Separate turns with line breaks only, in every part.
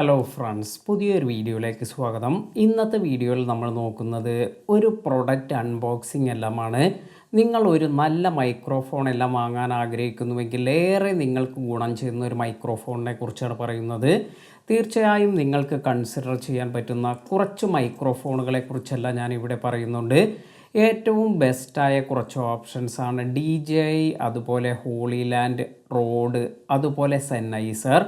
Hello friends, പുതിയൊരു വീഡിയോയിലേക്ക് സ്വാഗതം. ഇന്നത്തെ വീഡിയോയിൽ നമ്മൾ നോക്കുന്നത് ഒരു പ്രൊഡക്റ്റ് അൺബോക്സിംഗ് എല്ലാമാണ്. നിങ്ങൾ ഒരു നല്ല മൈക്രോഫോൺ എല്ലാം വാങ്ങാൻ ആഗ്രഹിക്കുന്നുവെങ്കിൽ ഏറെ നിങ്ങൾക്ക് ഗുണം ചെയ്യുന്ന ഒരു മൈക്രോഫോണിനെ കുറിച്ചാണ് പറയുന്നത്. തീർച്ചയായും നിങ്ങൾക്ക് കൺസിഡർ ചെയ്യാൻ പറ്റുന്ന കുറച്ച് മൈക്രോഫോണുകളെ കുറിച്ചെല്ലാം ഞാൻ ഇവിടെ പറയുന്നുണ്ട്. ഏറ്റവും ബെസ്റ്റായ കുറച്ച് ഓപ്ഷൻസാണ് DJI, അതുപോലെ ഹോളിലാൻഡ്, റോഡ്, അതുപോലെ സെന്നൈസർ.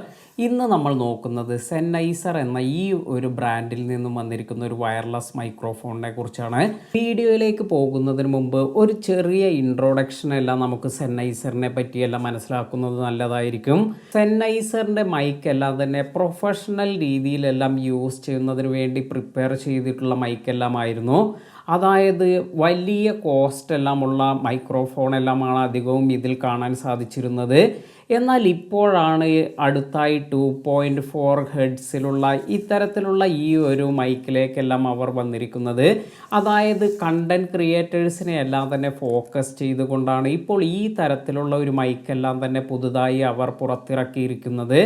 ഇന്ന് നമ്മൾ നോക്കുന്നത് സെന്നൈസർ എന്ന ഈ ഒരു ബ്രാൻഡിൽ നിന്നും വന്നിരിക്കുന്ന ഒരു വയർലെസ് മൈക്രോഫോണിനെ കുറിച്ചാണ്. വീഡിയോയിലേക്ക് പോകുന്നതിന് മുമ്പ് ഒരു ചെറിയ ഇൻട്രൊഡക്ഷൻ എല്ലാം നമുക്ക് സെന്നൈസറിനെ പറ്റിയെല്ലാം മനസ്സിലാക്കുന്നത് നല്ലതായിരിക്കും. സെന്നൈസറിൻ്റെ മൈക്ക് എല്ലാം തന്നെ പ്രൊഫഷണൽ രീതിയിലെല്ലാം യൂസ് ചെയ്യുന്നതിന് വേണ്ടി പ്രിപ്പയർ ചെയ്തിട്ടുള്ള മൈക്കെല്ലാം ആയിരുന്നു. അതായത് വലിയ കോസ്റ്റ് എല്ലാമുള്ള മൈക്രോഫോൺ എല്ലാമാണ് അധികവും ഇതിൽ കാണാൻ സാധിച്ചിരുന്നത്. എന്നാൽ ഇപ്പോഴാണ് അടുത്തായി 2.4 ഹെഡ്സിലുള്ള ഇത്തരത്തിലുള്ള ഈ ഒരു മൈക്കിലേക്കെല്ലാം അവർ വന്നിരിക്കുന്നത്. അതായത് കണ്ടൻറ് ക്രിയേറ്റേഴ്സിനെ എല്ലാം തന്നെ ഫോക്കസ് ചെയ്തുകൊണ്ടാണ് ഇപ്പോൾ ഈ തരത്തിലുള്ള ഒരു മൈക്കെല്ലാം തന്നെ പുതുതായി അവർ പുറത്തിറക്കിയിരിക്കുന്നത്.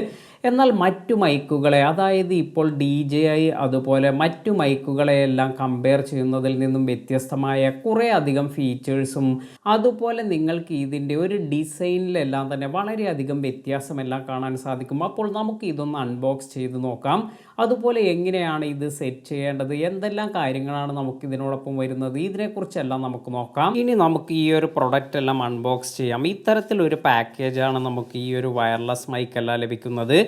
എന്നാൽ മറ്റു മൈക്കുകളെ, അതായത് ഇപ്പോൾ DJI അതുപോലെ മറ്റു മൈക്കുകളെയെല്ലാം കമ്പയർ ചെയ്യുന്നതിൽ നിന്നും വ്യത്യസ്തമായ കുറേ അധികം ഫീച്ചേഴ്സും അതുപോലെ നിങ്ങൾക്ക് ഇതിൻ്റെ ഒരു ഡിസൈനിലെല്ലാം തന്നെ വളരെയധികം വ്യത്യാസമെല്ലാം കാണാൻ സാധിക്കും. അപ്പോൾ നമുക്ക് ഇതൊന്ന് അൺബോക്സ് ചെയ്ത് നോക്കാം. അതുപോലെ എങ്ങനെയാണ് ഇത് സെറ്റ് ചെയ്യേണ്ടത്, എന്തെല്ലാം കാര്യങ്ങളാണ് നമുക്ക് ഇതിനോടൊപ്പം വരുന്നത്, ഇതിനെക്കുറിച്ചെല്ലാം നമുക്ക് നോക്കാം. ഇനി നമുക്ക് ഈ ഒരു പ്രൊഡക്റ്റ് എല്ലാം അൺബോക്സ് ചെയ്യാം. ഇത്തരത്തിലൊരു പാക്കേജാണ് നമുക്ക് ഈ ഒരു വയർലെസ് മൈക്കെല്ലാം ലഭിക്കുന്നത്.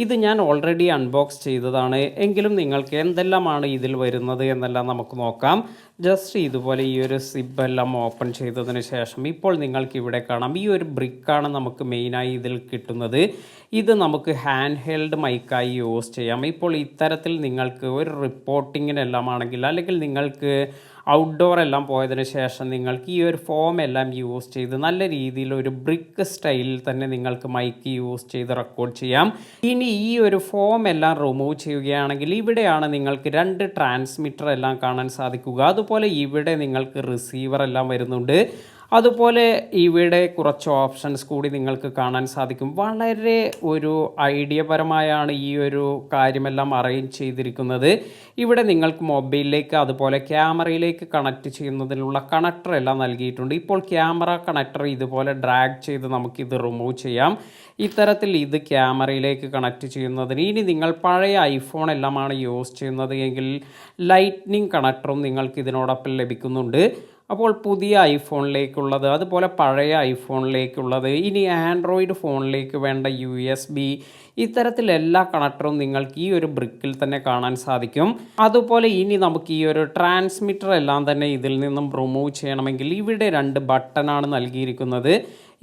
ഇത് ഞാൻ ഓൾറെഡി അൺബോക്സ് ചെയ്തതാണ്, എങ്കിലും നിങ്ങൾക്ക് എന്തെല്ലാമാണ് ഇതിൽ വരുന്നത് എന്നെല്ലാം നമുക്ക് നോക്കാം. ജസ്റ്റ് ഇതുപോലെ ഈ ഒരു സിബ് എല്ലാം ഓപ്പൺ ചെയ്തതിന് ശേഷം ഇപ്പോൾ നിങ്ങൾക്ക് ഇവിടെ കാണാം, ഈ ഒരു ബ്രിക്കാണ് നമുക്ക് മെയിനായി ഇതിൽ കിട്ടുന്നത്. ഇത് നമുക്ക് ഹാൻഡ് ഹെൽഡ് മൈക്കായി യൂസ് ചെയ്യാം. ഇപ്പോൾ ഇത്തരത്തിൽ നിങ്ങൾക്ക് ഒരു റിപ്പോർട്ടിങ്ങിനെല്ലാം ആണെങ്കിൽ, അല്ലെങ്കിൽ നിങ്ങൾക്ക് ഔട്ട്ഡോർ എല്ലാം പോയതിന് ശേഷം നിങ്ങൾക്ക് ഈ ഒരു ഫോം എല്ലാം യൂസ് ചെയ്ത് നല്ല രീതിയിൽ ഒരു ബ്രിക്ക് സ്റ്റൈലിൽ തന്നെ നിങ്ങൾക്ക് മൈക്ക് യൂസ് ചെയ്ത് റെക്കോർഡ് ചെയ്യാം. ഇനി ഈ ഒരു ഫോം എല്ലാം റിമൂവ് ചെയ്യുകയാണെങ്കിൽ ഇവിടെയാണ് നിങ്ങൾക്ക് 2 ട്രാൻസ്മിറ്റർ എല്ലാം കാണാൻ സാധിക്കുക. അതുപോലെ ഇവിടെ നിങ്ങൾക്ക് റിസീവർ എല്ലാം വരുന്നുണ്ട്. അതുപോലെ ഇവിടെ കുറച്ച് ഓപ്ഷൻസ് കൂടി നിങ്ങൾക്ക് കാണാൻ സാധിക്കും. വളരെ ഒരു ഐഡിയപരമായാണ് ഈ ഒരു കാര്യമെല്ലാം അറേഞ്ച് ചെയ്തിരിക്കുന്നത്. ഇവിടെ നിങ്ങൾക്ക് മൊബൈലിലേക്ക് അതുപോലെ ക്യാമറയിലേക്ക് കണക്ട് ചെയ്യുന്നതിനുള്ള കണക്ടർ എല്ലാം നൽകിയിട്ടുണ്ട്. ഇപ്പോൾ ക്യാമറ കണക്ടർ ഇതുപോലെ ഡ്രാഗ് ചെയ്ത് നമുക്കിത് റിമൂവ് ചെയ്യാം. ഇത്തരത്തിൽ ഇത് ക്യാമറയിലേക്ക് കണക്ട് ചെയ്യുന്നതിന്, ഇനി നിങ്ങൾ പഴയ ഐഫോൺ എല്ലാമാണ് യൂസ് ചെയ്യുന്നത് എങ്കിൽ ലൈറ്റ്നിങ് കണക്ടറും നിങ്ങൾക്ക് ഇതിനോടൊപ്പം ലഭിക്കുന്നുണ്ട്. അപ്പോൾ പുതിയ ഐഫോണിലേക്കുള്ളത്, അതുപോലെ പഴയ ഐഫോണിലേക്കുള്ളത്, ഇനി ആൻഡ്രോയിഡ് ഫോണിലേക്ക് വേണ്ട USB, ഇത്തരത്തിൽ എല്ലാ കണക്ടറും നിങ്ങൾക്ക് ഈ ഒരു ബ്രിക്കിൽ തന്നെ കാണാൻ സാധിക്കും. അതുപോലെ ഇനി നമുക്ക് ഈ ഒരു ട്രാൻസ്മിറ്റർ എല്ലാം തന്നെ ഇതിൽ നിന്നും റിമൂവ് ചെയ്യണമെങ്കിൽ ഇവിടെ 2 ബട്ടണാണ് നൽകിയിരിക്കുന്നത്.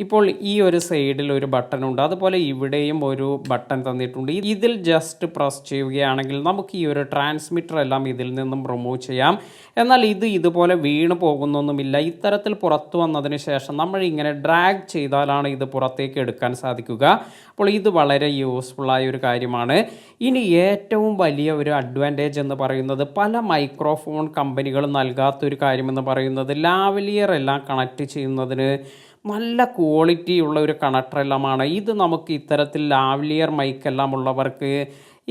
ഇപ്പോൾ ഈ ഒരു സൈഡിൽ ഒരു ബട്ടൺ ഉണ്ട്, അതുപോലെ ഇവിടെയും ഒരു ബട്ടൺ തന്നിട്ടുണ്ട്. ഇതിൽ ജസ്റ്റ് പ്രസ് ചെയ്യുകയാണെങ്കിൽ നമുക്ക് ഈ ഒരു ട്രാൻസ്മിറ്റർ എല്ലാം ഇതിൽ നിന്നും റിമൂവ് ചെയ്യാം. എന്നാൽ ഇത് ഇതുപോലെ വീണ് പോകുന്നൊന്നുമില്ല. ഇത്തരത്തിൽ പുറത്തു വന്നതിന് ശേഷം നമ്മൾ ഇങ്ങനെ ഡ്രാഗ് ചെയ്താലാണ് ഇത് പുറത്തേക്ക് എടുക്കാൻ സാധിക്കുക. അപ്പോൾ ഇത് വളരെ യൂസ്ഫുള്ളായ ഒരു കാര്യമാണ്. ഇനി ഏറ്റവും വലിയ ഒരു അഡ്വാൻറ്റേജ് എന്ന് പറയുന്നത് പല മൈക്രോഫോൺ കമ്പനികളും നൽകാത്തൊരു കാര്യമെന്ന് പറയുന്നത് ലാവലിയർ എല്ലാം കണക്ട് ചെയ്യുന്നതിന് നല്ല ക്വാളിറ്റി ഉള്ള ഒരു കണക്ടർ എല്ലാമാണ്. ഇത് നമുക്ക് ഇത്തരത്തിൽ ലാവലിയർ മൈക്കെല്ലാം ഉള്ളവർക്ക്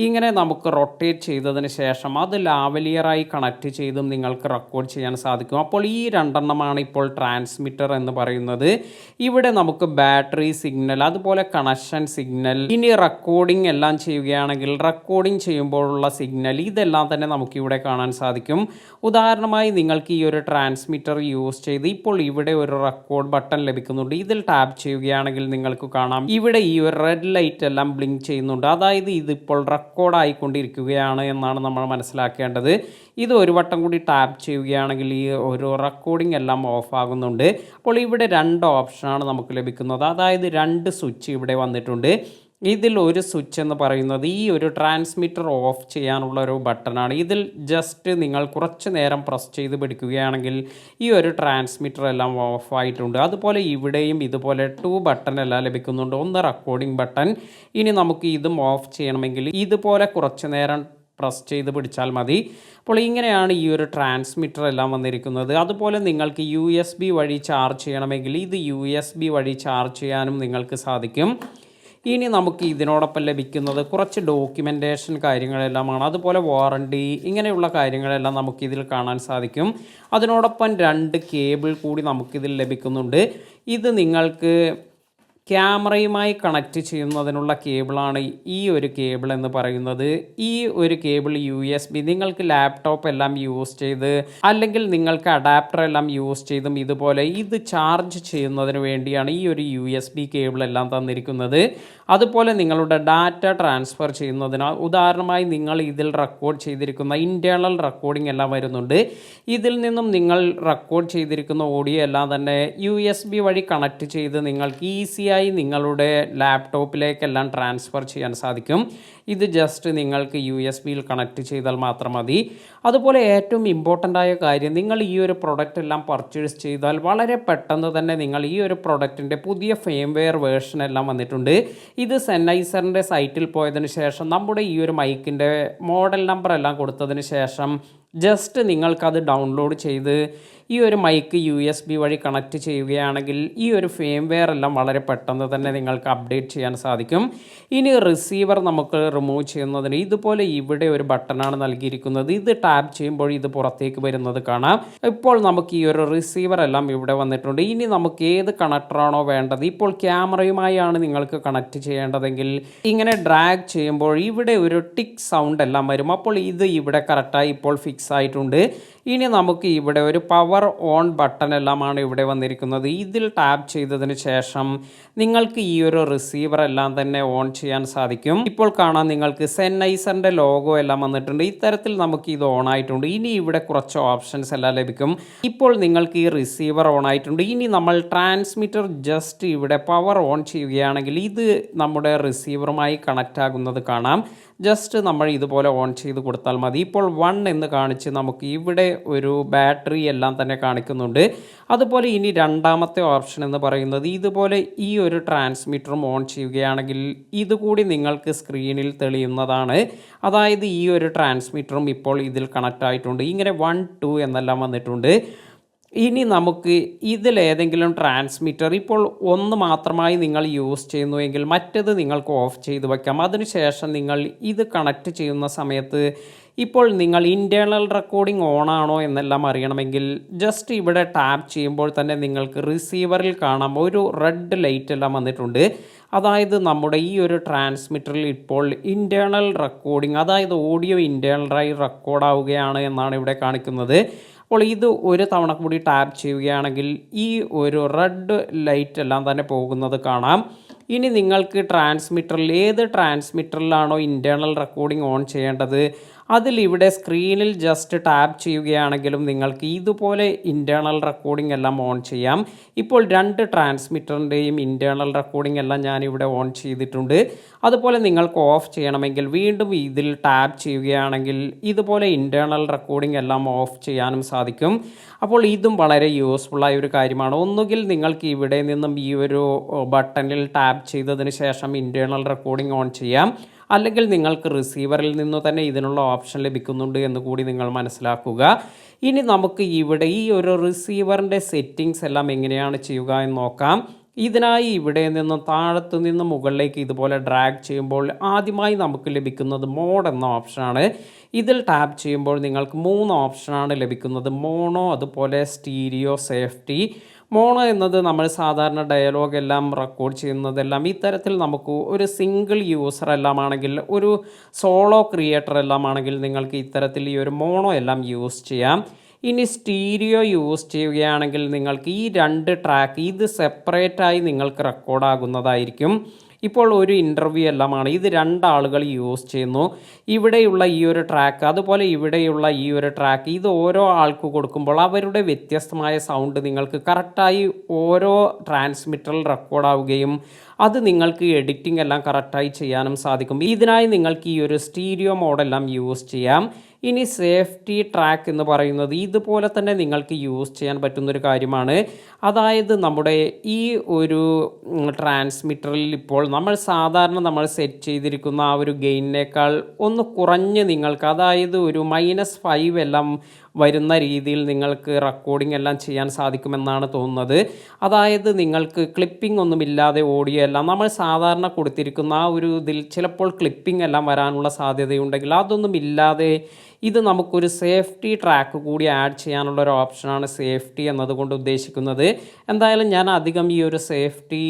ഇങ്ങനെ നമുക്ക് റൊട്ടേറ്റ് ചെയ്തതിന് ശേഷം അത് ലാവലിയറായി കണക്ട് ചെയ്തും നിങ്ങൾക്ക് റെക്കോർഡ് ചെയ്യാൻ സാധിക്കും. അപ്പോൾ ഈ 2 എണ്ണമാണ് ഇപ്പോൾ ട്രാൻസ്മിറ്റർ എന്ന് പറയുന്നത്. ഇവിടെ നമുക്ക് ബാറ്ററി സിഗ്നൽ, അതുപോലെ കണക്ഷൻ സിഗ്നൽ, ഇനി റെക്കോർഡിംഗ് എല്ലാം ചെയ്യുകയാണെങ്കിൽ റെക്കോർഡിംഗ് ചെയ്യുമ്പോഴുള്ള സിഗ്നൽ, ഇതെല്ലാം തന്നെ നമുക്കിവിടെ കാണാൻ സാധിക്കും. ഉദാഹരണമായി നിങ്ങൾക്ക് ഈ ഒരു ട്രാൻസ്മിറ്റർ യൂസ് ചെയ്ത് ഇപ്പോൾ ഇവിടെ ഒരു റെക്കോർഡ് ബട്ടൺ ലഭിക്കുന്നുണ്ട്. ഇതിൽ ടാപ്പ് ചെയ്യുകയാണെങ്കിൽ നിങ്ങൾക്ക് കാണാം ഇവിടെ ഈ ഒരു റെഡ് ലൈറ്റ് എല്ലാം ബ്ലിങ്ക് ചെയ്യുന്നുണ്ട്. അതായത് ഇതിപ്പോൾ റെക്കോർഡ് ആയിക്കൊണ്ടിരിക്കുകയാണ് എന്നാണ് നമ്മൾ മനസ്സിലാക്കേണ്ടത്. ഇത് ഒരു വട്ടം കൂടി ടാപ്പ് ചെയ്യുകയാണെങ്കിൽ ഈ ഒരു റെക്കോർഡിംഗ് എല്ലാം ഓഫ് ആകുന്നുണ്ട്. അപ്പോൾ ഇവിടെ 2 ഓപ്ഷനാണ് നമുക്ക് ലഭിക്കുന്നത്. അതായത് 2 സ്വിച്ച് ഇവിടെ വന്നിട്ടുണ്ട്. ഇതിൽ ഒരു സ്വിച്ച് എന്ന് പറയുന്നത് ഈ ഒരു ട്രാൻസ്മിറ്റർ ഓഫ് ചെയ്യാനുള്ള ഒരു ബട്ടണാണ്. ഇതിൽ ജസ്റ്റ് നിങ്ങൾ കുറച്ച് നേരം പ്രസ് ചെയ്ത് പിടിക്കുകയാണെങ്കിൽ ഈ ഒരു ട്രാൻസ്മിറ്റർ എല്ലാം ഓഫ് ആയിട്ടുണ്ട്. അതുപോലെ ഇവിടെയും ഇതുപോലെ 2 ബട്ടൺ എല്ലാം ലഭിക്കുന്നുണ്ട്. ഒന്ന് റെക്കോർഡിംഗ് ബട്ടൺ, ഇനി നമുക്ക് ഇതും ഓഫ് ചെയ്യണമെങ്കിൽ ഇതുപോലെ കുറച്ച് നേരം പ്രസ് ചെയ്ത് പിടിച്ചാൽ മതി. അപ്പോൾ ഇങ്ങനെയാണ് ഈ ഒരു ട്രാൻസ്മിറ്റർ എല്ലാം വന്നിരിക്കുന്നത്. അതുപോലെ നിങ്ങൾക്ക് USB വഴി ചാർജ് ചെയ്യണമെങ്കിൽ ഇത് USB വഴി ചാർജ് ചെയ്യാനും നിങ്ങൾക്ക് സാധിക്കും. ഇനി നമുക്ക് ഇതിനോടൊപ്പം ലഭിക്കുന്നത് കുറച്ച് ഡോക്യുമെൻറ്റേഷൻ കാര്യങ്ങളെല്ലാമാണ്, അതുപോലെ വാറണ്ടി ഇങ്ങനെയുള്ള കാര്യങ്ങളെല്ലാം നമുക്കിതിൽ കാണാൻ സാധിക്കും. അതിനോടൊപ്പം 2 കേബിൾ കൂടി നമുക്കിതിൽ ലഭിക്കുന്നുണ്ട്. ഇത് നിങ്ങൾക്ക് ക്യാമറയുമായി കണക്റ്റ് ചെയ്യുന്നതിനുള്ള കേബിളാണ് ഈ ഒരു കേബിൾ എന്ന് പറയുന്നത്. ഈ ഒരു കേബിൾ USB, നിങ്ങൾക്ക് ലാപ്ടോപ്പ് എല്ലാം യൂസ് ചെയ്ത് അല്ലെങ്കിൽ നിങ്ങൾക്ക് അഡാപ്റ്റർ എല്ലാം യൂസ് ചെയ്തും ഇതുപോലെ ഇത് ചാർജ് ചെയ്യുന്നതിന് വേണ്ടിയാണ് ഈ ഒരു USB കേബിൾ എല്ലാം തന്നിരിക്കുന്നത്. അതുപോലെ നിങ്ങളുടെ ഡാറ്റ ട്രാൻസ്ഫർ ചെയ്യുന്നതിന്, ഉദാഹരണമായി നിങ്ങൾ ഇതിൽ റെക്കോർഡ് ചെയ്തിരിക്കുന്ന ഇൻറ്റേർണൽ റെക്കോർഡിംഗ് എല്ലാം വരുന്നുണ്ട്. ഇതിൽ നിന്നും നിങ്ങൾ റെക്കോർഡ് ചെയ്തിരിക്കുന്ന ഓഡിയോ എല്ലാം തന്നെ USB വഴി കണക്ട് ചെയ്ത് നിങ്ങൾക്ക് ഈസിയായി നിങ്ങളുടെ ലാപ്ടോപ്പിലേക്കെല്ലാം ട്രാൻസ്ഫർ ചെയ്യാൻ സാധിക്കും. ഇത് ജസ്റ്റ് നിങ്ങൾക്ക് USB-യിൽ കണക്ട് ചെയ്താൽ മാത്രം മതി. അതുപോലെ ഏറ്റവും ഇമ്പോർട്ടൻ്റ് ആയ കാര്യം, നിങ്ങൾ ഈ ഒരു പ്രൊഡക്റ്റ് എല്ലാം പർച്ചേസ് ചെയ്താൽ വളരെ പെട്ടെന്ന് തന്നെ നിങ്ങൾ ഈ ഒരു പ്രൊഡക്റ്റിൻ്റെ പുതിയ ഫേംവെയർ വേർഷൻ എല്ലാം വന്നിട്ടുണ്ട്. ഇത് സെന്നൈസറിൻ്റെ സൈറ്റിൽ പോയതിന് ശേഷം നമ്മുടെ ഈ ഒരു മൈക്കിൻ്റെ മോഡൽ നമ്പർ എല്ലാം കൊടുത്തതിന് ശേഷം ജസ്റ്റ് നിങ്ങൾക്കത് ഡൗൺലോഡ് ചെയ്ത് ഈ ഒരു മൈക്ക് USB വഴി കണക്റ്റ് ചെയ്യുകയാണെങ്കിൽ ഈ ഒരു ഫേംവെയർ എല്ലാം വളരെ പെട്ടെന്ന് തന്നെ നിങ്ങൾക്ക് അപ്ഡേറ്റ് ചെയ്യാൻ സാധിക്കും. ഇനി റിസീവർ നമുക്ക് റിമൂവ് ചെയ്യുന്നതിന് ഇതുപോലെ ഇവിടെ ഒരു ബട്ടണാണ് നൽകിയിരിക്കുന്നത്. ഇത് ടാപ്പ് ചെയ്യുമ്പോൾ ഇത് പുറത്തേക്ക് വരുന്നത് കാണാം. ഇപ്പോൾ നമുക്ക് ഈ ഒരു റിസീവർ എല്ലാം ഇവിടെ വന്നിട്ടുണ്ട്. ഇനി നമുക്ക് ഏത് കണക്ടറാണോ വേണ്ടത്, ഇപ്പോൾ ക്യാമറയുമായാണ് നിങ്ങൾക്ക് കണക്റ്റ് ചെയ്യേണ്ടതെങ്കിൽ ഇങ്ങനെ ഡ്രാഗ് ചെയ്യുമ്പോൾ ഇവിടെ ഒരു ടിക്ക് സൗണ്ട് എല്ലാം വരും. അപ്പോൾ ഇത് ഇവിടെ കറക്റ്റായി ഇപ്പോൾ ഫിക്സ് ആയിട്ടുണ്ട്. ഇനി നമുക്ക് ഇവിടെ ഒരു പവർ ഓൺ ബട്ടൺ എല്ലാമാണ് ഇവിടെ വന്നിരിക്കുന്നത്. ഇതിൽ ടാപ്പ് ചെയ്തതിന് ശേഷം നിങ്ങൾക്ക് ഈ ഒരു റിസീവർ എല്ലാം തന്നെ ഓൺ ചെയ്യാൻ സാധിക്കും. ഇപ്പോൾ കാണാൻ നിങ്ങൾക്ക് സെന്നൈസറിൻ്റെ ലോഗോ എല്ലാം വന്നിട്ടുണ്ട്. ഇത്തരത്തിൽ നമുക്ക് ഇത് ഓൺ ആയിട്ടുണ്ട്. ഇനി ഇവിടെ കുറച്ച് ഓപ്ഷൻസ് എല്ലാം ലഭിക്കും. ഇപ്പോൾ നിങ്ങൾക്ക് ഈ റിസീവർ ഓൺ ആയിട്ടുണ്ട്. ഇനി നമ്മൾ ട്രാൻസ്മിറ്റർ ജസ്റ്റ് ഇവിടെ പവർ ഓൺ ചെയ്യുകയാണെങ്കിൽ ഇത് നമ്മുടെ റിസീവറുമായി കണക്റ്റ് ആകുന്നത് കാണാം. ജസ്റ്റ് നമ്മൾ ഇതുപോലെ ഓൺ ചെയ്ത് കൊടുത്താൽ മതി. ഇപ്പോൾ 1 എന്ന് കാണിച്ച് നമുക്ക് ഇവിടെ ഒരു ബാറ്ററി എല്ലാം തന്നെ കാണിക്കുന്നുണ്ട്. അതുപോലെ ഇനി രണ്ടാമത്തെ ഓപ്ഷൻ എന്ന് പറയുന്നത് ഇതുപോലെ ഈ ഒരു ട്രാൻസ്മിറ്ററും ഓൺ ചെയ്യുകയാണെങ്കിൽ ഇതുകൂടി നിങ്ങൾക്ക് സ്ക്രീനിൽ തെളിയുന്നതാണ്. അതായത് ഈ ഒരു ട്രാൻസ്മിറ്ററും ഇപ്പോൾ ഇതിൽ കണക്റ്റ് ആയിട്ടുണ്ട്. ഇങ്ങനെ 1, 2 എന്നെല്ലാം വന്നിട്ടുണ്ട്. ഇനി നമുക്ക് ഇതിലേതെങ്കിലും ട്രാൻസ്മിറ്റർ ഇപ്പോൾ ഒന്ന് മാത്രമായി നിങ്ങൾ യൂസ് ചെയ്യുന്നുവെങ്കിൽ മറ്റേത് നിങ്ങൾക്ക് ഓഫ് ചെയ്ത് വയ്ക്കാം. അതിനുശേഷം നിങ്ങൾ ഇത് കണക്റ്റ് ചെയ്യുന്ന സമയത്ത് ഇപ്പോൾ നിങ്ങൾ ഇൻറ്റേർണൽ റെക്കോർഡിംഗ് ഓൺ ആണോ എന്നെല്ലാം അറിയണമെങ്കിൽ ജസ്റ്റ് ഇവിടെ ടാപ്പ് ചെയ്യുമ്പോൾ തന്നെ നിങ്ങൾക്ക് റിസീവറിൽ കാണാം ഒരു റെഡ് ലൈറ്റ് എല്ലാം വന്നിട്ടുണ്ട്. അതായത് നമ്മുടെ ഈ ഒരു ട്രാൻസ്മിറ്ററിൽ ഇപ്പോൾ ഇൻറ്റേർണൽ റെക്കോർഡിംഗ്, അതായത് ഓഡിയോ ഇൻറ്റേർണലായി റെക്കോർഡാവുകയാണ് എന്നാണ് ഇവിടെ കാണിക്കുന്നത്. അപ്പോൾ ഇത് ഒരു തവണ കൂടി ടാപ്പ് ചെയ്യുകയാണെങ്കിൽ ഈ ഒരു റെഡ് ലൈറ്റ് എല്ലാം തന്നെ പോകുന്നത് കാണാം. ഇനി നിങ്ങൾക്ക് ട്രാൻസ്മിറ്ററിൽ ഏത് ട്രാൻസ്മിറ്ററിലാണോ ഇൻറ്റേർണൽ റെക്കോർഡിംഗ് ഓൺ ചെയ്യേണ്ടത് അതിൽ ഇവിടെ സ്ക്രീനിൽ ജസ്റ്റ് ടാപ്പ് ചെയ്യുകയാണെങ്കിലും നിങ്ങൾക്ക് ഇതുപോലെ ഇൻറ്റേർണൽ റെക്കോർഡിംഗ് എല്ലാം ഓൺ ചെയ്യാം. ഇപ്പോൾ 2 ട്രാൻസ്മിറ്ററിൻ്റെയും ഇൻറ്റേർണൽ റെക്കോർഡിംഗ് എല്ലാം ഞാനിവിടെ ഓൺ ചെയ്തിട്ടുണ്ട്. അതുപോലെ നിങ്ങൾക്ക് ഓഫ് ചെയ്യണമെങ്കിൽ വീണ്ടും ഇതിൽ ടാപ്പ് ചെയ്യുകയാണെങ്കിൽ ഇതുപോലെ ഇൻറ്റേർണൽ റെക്കോർഡിംഗ് എല്ലാം ഓഫ് ചെയ്യാനും സാധിക്കും. അപ്പോൾ ഇതും വളരെ യൂസ്ഫുള്ളായ ഒരു കാര്യമാണ്. ഒന്നുകിൽ നിങ്ങൾക്ക് ഇവിടെ നിന്നും ഈ ഒരു ബട്ടണിൽ ടാപ്പ് ചെയ്തതിന് ശേഷം ഇൻറ്റേർണൽ റെക്കോർഡിംഗ് ഓൺ ചെയ്യാം, അല്ലെങ്കിൽ നിങ്ങൾക്ക് റിസീവറിൽ നിന്ന് തന്നെ ഇതിനുള്ള ഓപ്ഷൻ ലഭിക്കുന്നുണ്ട് എന്ന് കൂടി നിങ്ങൾ മനസ്സിലാക്കുക. ഇനി നമുക്ക് ഇവിടെ ഈ ഒരു റിസീവറിൻ്റെ സെറ്റിങ്സ് എല്ലാം എങ്ങനെയാണ് ചെയ്യുക എന്ന് നോക്കാം. ഇതിനായി ഇവിടെ നിന്ന് താഴത്തു നിന്ന് മുകളിലേക്ക് ഇതുപോലെ ഡ്രാഗ് ചെയ്യുമ്പോൾ ആദ്യമായി നമുക്ക് ലഭിക്കുന്നത് മോഡ് എന്ന ഓപ്ഷനാണ്. ഇതിൽ ടാപ്പ് ചെയ്യുമ്പോൾ നിങ്ങൾക്ക് 3 ഓപ്ഷനാണ് ലഭിക്കുന്നത്: മോണോ, അതുപോലെ സ്റ്റീരിയോ, സേഫ്റ്റി. മോണോ എന്നത് നമ്മൾ സാധാരണ ഡയലോഗ് എല്ലാം റെക്കോർഡ് ചെയ്യുന്നതെല്ലാം ഇത്തരത്തിൽ നമുക്ക് ഒരു സിംഗിൾ യൂസർ എല്ലാം ആണെങ്കിൽ, ഒരു സോളോ ക്രിയേറ്റർ എല്ലാം ആണെങ്കിൽ നിങ്ങൾക്ക് ഇത്തരത്തിൽ ഈ ഒരു മോണോ എല്ലാം യൂസ് ചെയ്യാം. ഇനി സ്റ്റീരിയോ യൂസ് ചെയ്യുകയാണെങ്കിൽ നിങ്ങൾക്ക് ഈ 2 ട്രാക്ക് ഇത് സെപ്പറേറ്റായി നിങ്ങൾക്ക് റെക്കോർഡാകുന്നതായിരിക്കും. ഇപ്പോൾ ഒരു ഇൻ്റർവ്യൂ എല്ലാമാണ്, ഇത് 2 ആളുകൾ യൂസ് ചെയ്യുന്നു. ഇവിടെയുള്ള ഈ ഒരു ട്രാക്ക്, അതുപോലെ ഇവിടെയുള്ള ഈ ഒരു ട്രാക്ക്, ഇത് ഓരോ ആൾക്ക് കൊടുക്കുമ്പോൾ അവരുടെ വ്യത്യസ്തമായ സൗണ്ട് നിങ്ങൾക്ക് കറക്റ്റായി ഓരോ ട്രാൻസ്മിറ്ററിൽ റെക്കോർഡാവുകയും അത് നിങ്ങൾക്ക് എഡിറ്റിംഗ് എല്ലാം കറക്റ്റായി ചെയ്യാനും സാധിക്കും. ഇതിനായി നിങ്ങൾക്ക് ഈ ഒരു സ്റ്റീരിയോ മോഡെല്ലാം യൂസ് ചെയ്യാം. ഇനി സേഫ്റ്റി ട്രാക്ക് എന്ന് പറയുന്നത് ഇതുപോലെ തന്നെ നിങ്ങൾക്ക് യൂസ് ചെയ്യാൻ പറ്റുന്നൊരു കാര്യമാണ്. അതായത് നമ്മുടെ ഈ ഒരു ട്രാൻസ്മിറ്ററിൽ ഇപ്പോൾ നമ്മൾ സെറ്റ് ചെയ്തിരിക്കുന്ന ആ ഒരു ഗെയിനേക്കാൾ ഒന്ന് കുറഞ്ഞ് നിങ്ങൾക്ക്, അതായത് ഒരു -5 എല്ലാം വരുന്ന രീതിയിൽ നിങ്ങൾക്ക് റെക്കോർഡിംഗ് എല്ലാം ചെയ്യാൻ സാധിക്കുമെന്നാണ് തോന്നുന്നത്. അതായത് നിങ്ങൾക്ക് ക്ലിപ്പിംഗ് ഒന്നുമില്ലാതെ ഓഡിയോ എല്ലാം നമ്മൾ സാധാരണ കൊടുത്തിരിക്കുന്ന ആ ഒരു ഇതിൽ ചിലപ്പോൾ ക്ലിപ്പിംഗ് എല്ലാം വരാനുള്ള സാധ്യതയുണ്ടെങ്കിൽ അതൊന്നും ഇല്ലാതെ ഇത് നമുക്കൊരു സേഫ്റ്റി ട്രാക്ക് കൂടി ആഡ് ചെയ്യാനുള്ള ഒരു ഓപ്ഷനാണ് സേഫ്റ്റി എന്നതുകൊണ്ട് ഉദ്ദേശിക്കുന്നത്. എന്തായാലും ഞാൻ അധികം ഈ ഒരു സേഫ്റ്റി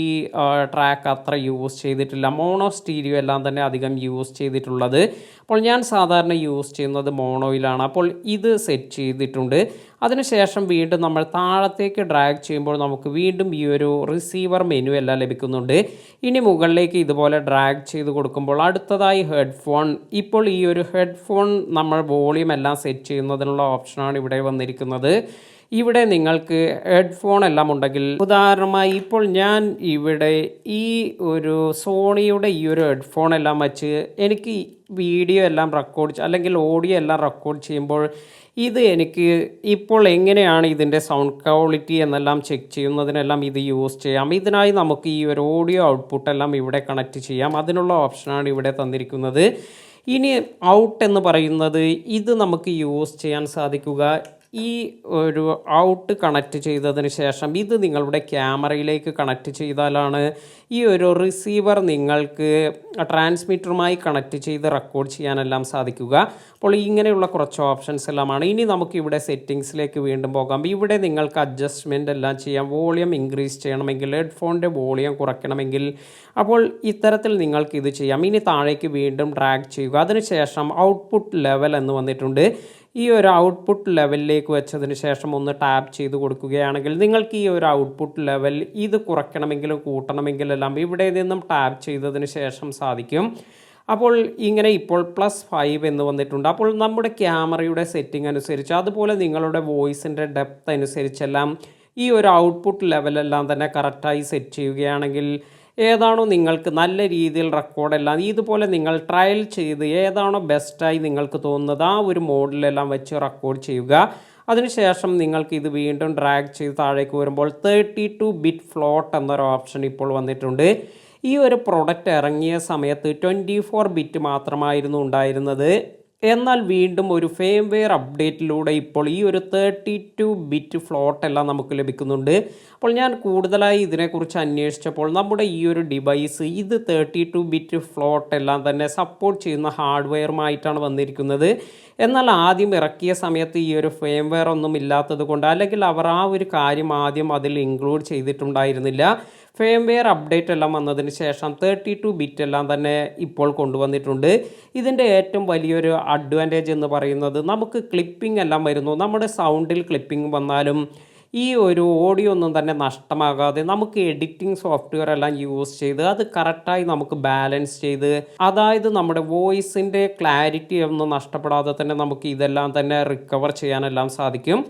ട്രാക്ക് അത്ര യൂസ് ചെയ്തിട്ടില്ല. മോണോ സ്റ്റീരിയോ എല്ലാം തന്നെ അധികം യൂസ് ചെയ്തിട്ടുള്ളത്. അപ്പോൾ ഞാൻ സാധാരണ യൂസ് ചെയ്യുന്നത് മോണോയിലാണ്. അപ്പോൾ ഇത് സെറ്റ് ചെയ്തിട്ടുണ്ട്. അതിനുശേഷം വീണ്ടും നമ്മൾ താഴത്തേക്ക് ഡ്രാഗ് ചെയ്യുമ്പോൾ നമുക്ക് വീണ്ടും ഈ ഒരു റിസീവർ മെനു എല്ലാം ലഭിക്കുന്നുണ്ട്. ഇനി മുകളിലേക്ക് ഇതുപോലെ ഡ്രാഗ് ചെയ്ത് കൊടുക്കുമ്പോൾ അടുത്തതായി ഹെഡ്ഫോൺ. ഇപ്പോൾ ഈ ഒരു ഹെഡ്ഫോൺ നമ്മൾ വോളിയം എല്ലാം സെറ്റ് ചെയ്യുന്നതിനുള്ള ഓപ്ഷനാണ് ഇവിടെ വന്നിരിക്കുന്നത്. ഇവിടെ നിങ്ങൾക്ക് ഹെഡ്ഫോൺ എല്ലാം ഉണ്ടെങ്കിൽ ഉദാഹരണമായി ഇപ്പോൾ ഞാൻ ഇവിടെ ഈ ഒരു സോണിയുടെ ഈ ഒരു ഹെഡ്ഫോൺ എല്ലാം വെച്ച് എനിക്ക് വീഡിയോ എല്ലാം റെക്കോർഡ് അല്ലെങ്കിൽ ഓഡിയോ എല്ലാം റെക്കോർഡ് ചെയ്യുമ്പോൾ ഇത് എനിക്ക് ഇപ്പോൾ എങ്ങനെയാണ് ഇതിൻ്റെ സൗണ്ട് ക്വാളിറ്റി എന്നെല്ലാം ചെക്ക് ചെയ്യുന്നതിനെല്ലാം ഇത് യൂസ് ചെയ്യാം. ഇതിനായി നമുക്ക് ഈ ഒരു ഓഡിയോ ഔട്ട്പുട്ട് എല്ലാം ഇവിടെ കണക്ട് ചെയ്യാം. അതിനുള്ള ഓപ്ഷനാണ് ഇവിടെ തന്നിരിക്കുന്നത്. ഇനി ഔട്ട് എന്ന് പറയുന്നത് ഇത് നമുക്ക് യൂസ് ചെയ്യാൻ സാധിക്കുക ഈ ഒരു ഔട്ട് കണക്റ്റ് ചെയ്തതിന് ശേഷം ഇത് നിങ്ങളുടെ ക്യാമറയിലേക്ക് കണക്റ്റ് ചെയ്താലാണ് ഈ ഒരു റിസീവർ നിങ്ങൾക്ക് ട്രാൻസ്മിറ്ററുമായി കണക്റ്റ് ചെയ്ത് റെക്കോർഡ് ചെയ്യാനെല്ലാം സാധിക്കുക. അപ്പോൾ ഇങ്ങനെയുള്ള കുറച്ച് ഓപ്ഷൻസ് എല്ലാമാണ്. ഇനി നമുക്കിവിടെ സെറ്റിങ്സിലേക്ക് വീണ്ടും പോകാം. ഇവിടെ നിങ്ങൾക്ക് അഡ്ജസ്റ്റ്മെൻ്റ് എല്ലാം ചെയ്യാം. വോളിയം ഇൻക്രീസ് ചെയ്യണമെങ്കിൽ, ഹെഡ്ഫോണിൻ്റെ വോളിയം കുറയ്ക്കണമെങ്കിൽ, അപ്പോൾ ഇത്തരത്തിൽ നിങ്ങൾക്ക് ഇത് ചെയ്യാം. ഇനി താഴേക്ക് വീണ്ടും ഡ്രാഗ് ചെയ്യുക. അതിനുശേഷം ഔട്ട്പുട്ട് ലെവൽ എന്ന് വന്നിട്ടുണ്ട്. ഈ ഒരു ഔട്ട്പുട്ട് ലെവലിലേക്ക് വെച്ചതിന് ശേഷം ഒന്ന് ടാപ്പ് ചെയ്ത് കൊടുക്കുകയാണെങ്കിൽ നിങ്ങൾക്ക് ഈ ഒരു ഔട്ട്പുട്ട് ലെവൽ ഇത് കുറയ്ക്കണമെങ്കിലും കൂട്ടണമെങ്കിലെല്ലാം ഇവിടെ നിന്നും ടാപ്പ് ചെയ്തതിന് ശേഷം സാധിക്കും. അപ്പോൾ ഇങ്ങനെ ഇപ്പോൾ +5 എന്ന് വന്നിട്ടുണ്ട്. അപ്പോൾ നമ്മുടെ ക്യാമറയുടെ സെറ്റിംഗ് അനുസരിച്ച് അതുപോലെ നിങ്ങളുടെ വോയിസിൻ്റെ ഡെപ്ത് അനുസരിച്ചെല്ലാം ഈ ഒരു ഔട്ട്പുട്ട് ലെവലെല്ലാം തന്നെ കറക്റ്റായി സെറ്റ് ചെയ്യുകയാണെങ്കിൽ ഏതാണോ നിങ്ങൾക്ക് നല്ല രീതിയിൽ റെക്കോർഡെല്ലാം ഇതുപോലെ നിങ്ങൾ ട്രയൽ ചെയ്ത് ഏതാണോ ബെസ്റ്റായി നിങ്ങൾക്ക് തോന്നുന്നത് ആ ഒരു മോഡിലെല്ലാം വെച്ച് റെക്കോർഡ് ചെയ്യുക. അതിനുശേഷം നിങ്ങൾക്ക് ഇത് വീണ്ടും ഡ്രാഗ് ചെയ്ത് താഴേക്ക് വരുമ്പോൾ 32 ബിറ്റ് ഫ്ലോട്ട് എന്നൊരു ഓപ്ഷൻ ഇപ്പോൾ വന്നിട്ടുണ്ട്. ഈ ഒരു പ്രൊഡക്റ്റ് ഇറങ്ങിയ സമയത്ത് 24 ബിറ്റ് മാത്രമായിരുന്നു ഉണ്ടായിരുന്നത്. എന്നാൽ വീണ്ടും ഒരു ഫേംവെയർ അപ്ഡേറ്റിലൂടെ ഇപ്പോൾ ഈ ഒരു 32 ബിറ്റ് ഫ്ലോട്ട് എല്ലാം നമുക്ക് ലഭിക്കുന്നുണ്ട്. അപ്പോൾ ഞാൻ കൂടുതലായി ഇതിനെക്കുറിച്ച് അന്വേഷിച്ചപ്പോൾ നമ്മുടെ ഈ ഒരു ഡിവൈസ് ഇത് 32 ബിറ്റ് ഫ്ലോട്ട് എല്ലാം തന്നെ സപ്പോർട്ട് ചെയ്യുന്ന ഹാർഡ്വെയറുമായിട്ടാണ് വന്നിരിക്കുന്നത്. എന്നാൽ ആദ്യം ഇറക്കിയ സമയത്ത് ഈ ഒരു ഫേംവെയർ ഒന്നും ഇല്ലാത്തത് കൊണ്ട് അല്ലെങ്കിൽ അവർ ആ ഒരു കാര്യം ആദ്യം അതിൽ ഇൻക്ലൂഡ് ചെയ്തിട്ടുണ്ടായിരുന്നില്ല. ഫേംവെയർ അപ്ഡേറ്റ് എല്ലാം വന്നതിന് ശേഷം 32 ബിറ്റ് എല്ലാം തന്നെ ഇപ്പോൾ കൊണ്ടുവന്നിട്ടുണ്ട്. ഇതിൻ്റെ ഏറ്റവും വലിയൊരു അഡ്വാൻറ്റേജ് എന്ന് പറയുന്നത് നമുക്ക് ക്ലിപ്പിംഗ് എല്ലാം വരുന്നു. നമ്മുടെ സൗണ്ടിൽ ക്ലിപ്പിംഗ് വന്നാലും ഈ ഒരു ഓഡിയോ ഒന്നും തന്നെ നഷ്ടമാകാതെ നമുക്ക് എഡിറ്റിംഗ് സോഫ്റ്റ്വെയർ എല്ലാം യൂസ് ചെയ്ത് അത് കറക്റ്റായി നമുക്ക് ബാലൻസ് ചെയ്ത് അതായത് നമ്മുടെ വോയിസിൻ്റെ ക്ലാരിറ്റി ഒന്നും നഷ്ടപ്പെടാതെ തന്നെ നമുക്ക് ഇതെല്ലാം തന്നെ റിക്കവർ ചെയ്യാനെല്ലാം സാധിക്കും.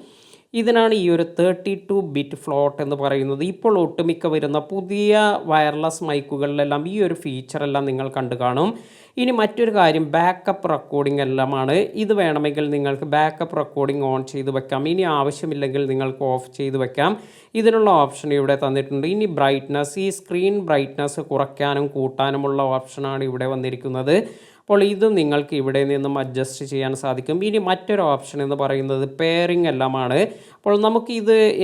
ഇതിനാണ് ഈ ഒരു 32 ബിറ്റ് ഫ്ലോട്ട് എന്ന് പറയുന്നത്. ഇപ്പോൾ ഒട്ടുമിക്ക വരുന്ന പുതിയ വയർലെസ് മൈക്കുകളിലെല്ലാം ഈ ഒരു ഫീച്ചറെല്ലാം നിങ്ങൾ കണ്ടു കാണും. ഇനി മറ്റൊരു കാര്യം ബാക്കപ്പ് റെക്കോർഡിംഗ് എല്ലാമാണ്. ഇത് വേണമെങ്കിൽ നിങ്ങൾക്ക് ബാക്കപ്പ് റെക്കോർഡിംഗ് ഓൺ ചെയ്ത് വെക്കാം. ഇനി ആവശ്യമില്ലെങ്കിൽ നിങ്ങൾക്ക് ഓഫ് ചെയ്ത് വെക്കാം. ഇതിനുള്ള ഓപ്ഷൻ ഇവിടെ തന്നിട്ടുണ്ട്. ഇനി ബ്രൈറ്റ്നസ്, ഈ സ്ക്രീൻ ബ്രൈറ്റ്നസ് കുറയ്ക്കാനും കൂട്ടാനുമുള്ള ഓപ്ഷനാണ് ഇവിടെ വന്നിരിക്കുന്നത്. അപ്പോൾ ഇതും നിങ്ങൾക്ക് ഇവിടെ നിന്നും അഡ്ജസ്റ്റ് ചെയ്യാൻ സാധിക്കും. ഇനി മറ്റൊരു ഓപ്ഷൻ എന്ന് പറയുന്നത് പെയറിംഗ് എല്ലാമാണ്. അപ്പോൾ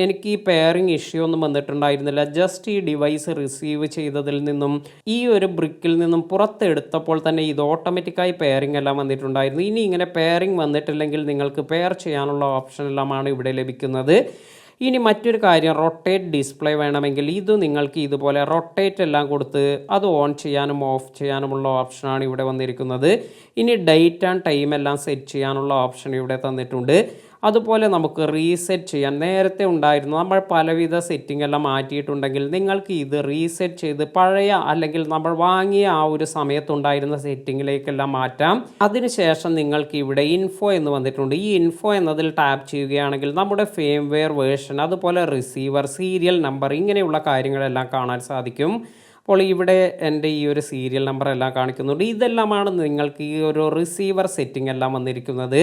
എനിക്ക് ഈ പെയറിംഗ് ഇഷ്യൂ ഒന്നും വന്നിട്ടുണ്ടായിരുന്നില്ല. ജസ്റ്റ് ഈ ഡിവൈസ് റിസീവ് ചെയ്തതിൽ നിന്നും ഈ ഒരു ബ്രിക്കിൽ നിന്നും പുറത്തെടുത്തപ്പോൾ തന്നെ ഇത് ഓട്ടോമാറ്റിക്കായി പെയറിംഗ് എല്ലാം വന്നിട്ടുണ്ടായിരുന്നു. ഇനി ഇങ്ങനെ പെയറിംഗ് വന്നിട്ടില്ലെങ്കിൽ നിങ്ങൾക്ക് പെയർ ചെയ്യാനുള്ള ഓപ്ഷൻ എല്ലാമാണ് ഇവിടെ ലഭിക്കുന്നത്. ഇനി മറ്റൊരു കാര്യം, റൊട്ടേറ്റ് ഡിസ്പ്ലേ വേണമെങ്കിൽ ഇത് നിങ്ങൾക്ക് ഇതുപോലെ റൊട്ടേറ്റ് എല്ലാം കൊടുത്ത് അത് ഓൺ ചെയ്യാനും ഓഫ് ചെയ്യാനുമുള്ള ഓപ്ഷനാണ് ഇവിടെ വന്നിരിക്കുന്നത്. ഇനി ഡേറ്റ് ആൻഡ് ടൈം എല്ലാം സെറ്റ് ചെയ്യാനുള്ള ഓപ്ഷൻ ഇവിടെ തന്നിട്ടുണ്ട്. അതുപോലെ നമുക്ക് റീസെറ്റ് ചെയ്യാൻ നേരത്തെ ഉണ്ടായിരുന്നു നമ്മൾ പലവിധ സെറ്റിംഗ് എല്ലാം മാറ്റിയിട്ടുണ്ടെങ്കിൽ നിങ്ങൾക്ക് ഇത് റീസെറ്റ് ചെയ്ത് പഴയ അല്ലെങ്കിൽ നമ്മൾ വാങ്ങിയ ആ ഒരു സമയത്തുണ്ടായിരുന്ന സെറ്റിങ്ങിലേക്കെല്ലാം മാറ്റാം. അതിനുശേഷം നിങ്ങൾക്ക് ഇവിടെ ഇൻഫോ എന്ന് വന്നിട്ടുണ്ട്. ഈ ഇൻഫോ എന്നതിൽ ടാപ്പ് ചെയ്യുകയാണെങ്കിൽ നമ്മുടെ ഫേംവെയർ വേർഷൻ അതുപോലെ റിസീവർ, സീരിയൽ നമ്പർ ഇങ്ങനെയുള്ള കാര്യങ്ങളെല്ലാം കാണാൻ സാധിക്കും. അപ്പോൾ ഇവിടെ എൻ്റെ ഈ ഒരു സീരിയൽ നമ്പർ എല്ലാം കാണിക്കുന്നുണ്ട്. ഇതെല്ലാമാണ് നിങ്ങൾക്ക് ഈ ഒരു റിസീവർ സെറ്റിംഗ് എല്ലാം വന്നിരിക്കുന്നത്.